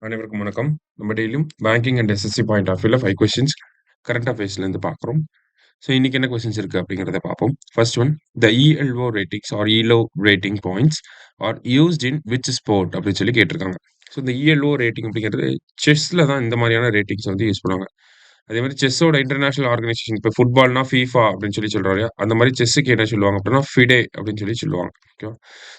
அனைவருக்கும் வணக்கம். நம்ம டெய்லியும் banking and SSC point of வியூல 5 கொஸ்டின்ஸ் கரண்ட் அஃபேர்ஸ்லேருந்து பார்க்குறோம். ஸோ இன்னைக்கு என்ன கொஸ்டின்ஸ் இருக்கு அப்படிங்கிறத பார்ப்போம். First one, the ELO ratings are ELO rating points are used in which sport அப்படின்னு சொல்லி கேட்டிருக்காங்க. ஸோ இந்த இஎல்ஓ ரேட்டிங் அப்படிங்கிறது செஸ்ல தான் இந்த மாதிரியான ரேட்டிங்ஸ் வந்து யூஸ் பண்ணுவாங்க. அதே மாதிரி செஸ்ஸோட இன்டர்நேஷனல் ஆர்கனைசேஷன் இப்போ ஃபுட்பால்னா ஃபீஃபா அப்படின்னு சொல்லி சொல்றாரு. அந்த மாதிரி செஸ்ஸுக்கு என்ன சொல்லுவாங்க அப்படின்னா ஃபிடே அப்படின்னு சொல்லி சொல்லுவாங்க. ஓகேவா?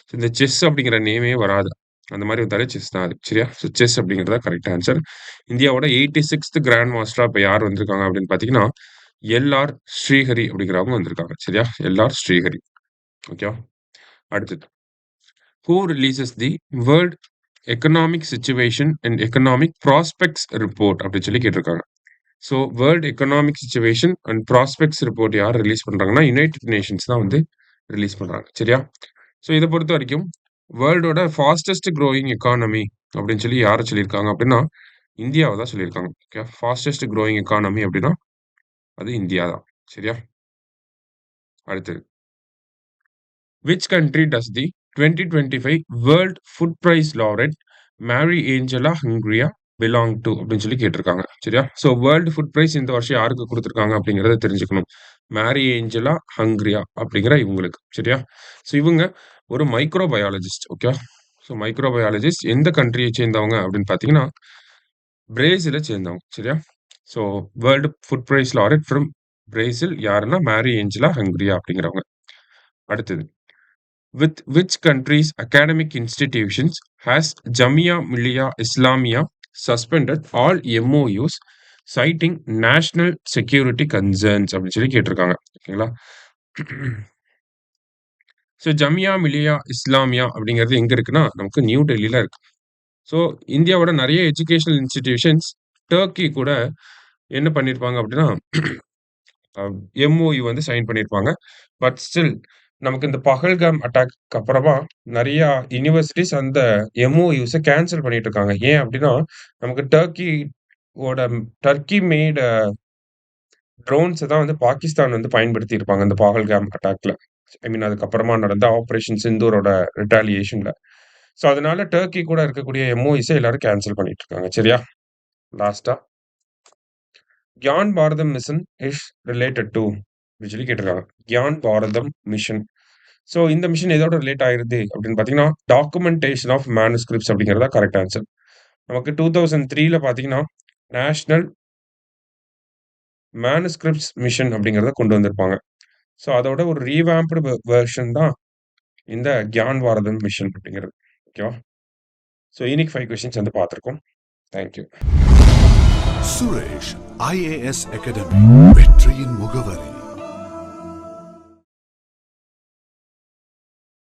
ஸோ இந்த செஸ் அப்படிங்கிற நேமே வராது. அந்த மாதிரி வந்தாலே செஸ் தான் அது. சரியா? ஸோ செஸ் அப்படிங்கிறது தான் கரெக்ட் ஆன்சர். இந்தியாவோட 86th கிராண்ட் மாஸ்டரா இப்போ யார் வந்திருக்காங்க அப்படின்னு பார்த்தீங்கன்னா, எல்.ஆர். ஸ்ரீஹரி அப்படிங்கிறவங்க வந்திருக்காங்க. சரியா? எல்.ஆர். ஸ்ரீஹரி. ஓகேவா? அடுத்தது. Who releases the world economic situation and economic prospects report அப்படின்னு சொல்லி கேட்டிருக்காங்க. So world economic situation and prospects report யார் ரிலீஸ் பண்றாங்கன்னா, யுனைடெட் நேஷன்ஸ் தான் வந்து ரிலீஸ் பண்றாங்க. சரியா? ஸோ இதை பொறுத்த வரைக்கும் வேர்ல்டோட ஃபாஸ்டஸ்ட் க்ரோயிங் எக்கானமி அப்படின்னு சொல்லி யாரை சொல்லியிருக்காங்க அப்படின்னா, இந்தியாவை தான் சொல்லியிருக்காங்க. ஓகே, ஃபாஸ்டஸ்ட் க்ரோயிங் எக்கானமி அப்படின்னா அது இந்தியா தான். சரியா? அடுத்தது, which country does the 2025 world food prize laureate Mary Angela Hungria belong to அப்படின்னு சொல்லி கேட்டிருக்காங்க. சரியா? ஸோ வேர்ல்டு ஃபுட் பிரைஸ் இந்த வருஷம் யாருக்கு கொடுத்துருக்காங்க அப்படிங்கிறத தெரிஞ்சுக்கணும். மேரி ஏஞ்சலா ஹங்க்ரியா அப்படிங்கிற இவங்களுக்கு. சரியா? ஸோ இவங்க ஒரு மைக்ரோபயாலஜிஸ்ட். ஓகே, ஸோ மைக்ரோபயாலஜிஸ்ட் எந்த கண்ட்ரியை சேர்ந்தவங்க அப்படின்னு பார்த்தீங்கன்னா, பிரேசிலை சேர்ந்தவங்க. சரியா? So world food prize laureate from Brazil யாருன்னா மேரி ஏஞ்சலா ஹங்க்ரியா அப்படிங்கிறவங்க. அடுத்தது, with which country's academic institutions has Jamia Millia Islamia suspended all MOUs citing national security concerns அப்படின்னு சொல்லி கேட்டிருக்காங்க. ஓகேங்களா? ஸோ ஜமியா மிலியா இஸ்லாமியா அப்படிங்கிறது எங்க இருக்குன்னா, நமக்கு நியூ டெல்லியில இருக்கு. ஸோ இந்தியாவோட நிறைய எஜுகேஷனல் இன்ஸ்டிடியூஷன்ஸ் டர்க்கி கூட என்ன பண்ணியிருப்பாங்க அப்படின்னா, எம்ஓயு வந்து சைன் பண்ணியிருப்பாங்க. பட் ஸ்டில் நமக்கு இந்த பஹல்காம் அட்டாக்க்கு அப்புறமா நெறையா யுனிவர்சிட்டீஸ் அந்த எம்ஓயூஸ கேன்சல் பண்ணிட்டு இருக்காங்க. ஏன் அப்டின்னா, நமக்கு டர்க்கி மேட் ட்ரோன்ஸ தான் வந்து பாகிஸ்தான் வந்து பயன்படுத்தியிருப்பாங்க இந்த பஹல்காம் அட்டாக்ல. ஐ மீன் அதுக்கப்புறமா நடந்த ஆப்பரேஷன் சிந்தூரோட ரிட்டாலியேஷன்ல. ஸோ அதனால டர்க்கி கூட இருக்கக்கூடிய எம்ஓயூஸ எல்லாரும் கேன்சல் பண்ணிட்டு இருக்காங்க. சரியா? லாஸ்ட்டா, கியான் பாரதம் மிஷன் இஸ் ரிலேட்டட் டூ அப்டின்னு சொல்லி கேட்டிருக்காங்க. கியான் பாரதம் மிஷன். ஸோ இந்த மிஷன் எதோட ரிலேட் ஆயிருது அப்படின்னு பார்த்தீங்கன்னா, டாக்குமென்டேஷன் ஆஃப் மேனுஸ்கிரிப்ட்ஸ் அப்படிங்கிறது தான் கரெக்ட் ஆன்சர். நமக்கு 2003ல பார்த்தீங்கன்னா, நேஷனல் மேனுஸ்கிரிப்ட்ஸ் மிஷன் அப்படிங்கிறத கொண்டு வந்திருப்பாங்க. ஸோ அதோட ஒரு ரீவாம்ப்டு வெர்ஷன் தான் இந்த கியான் பாரதம் மிஷன் அப்படிங்கிறது. ஓகேவா? ஸோ இன்னைக்கு 5 கொஸ்டின்ஸ் வந்து பார்த்துருக்கோம். Thank you. Suresh IAS academy வெற்றியின் முகவரி.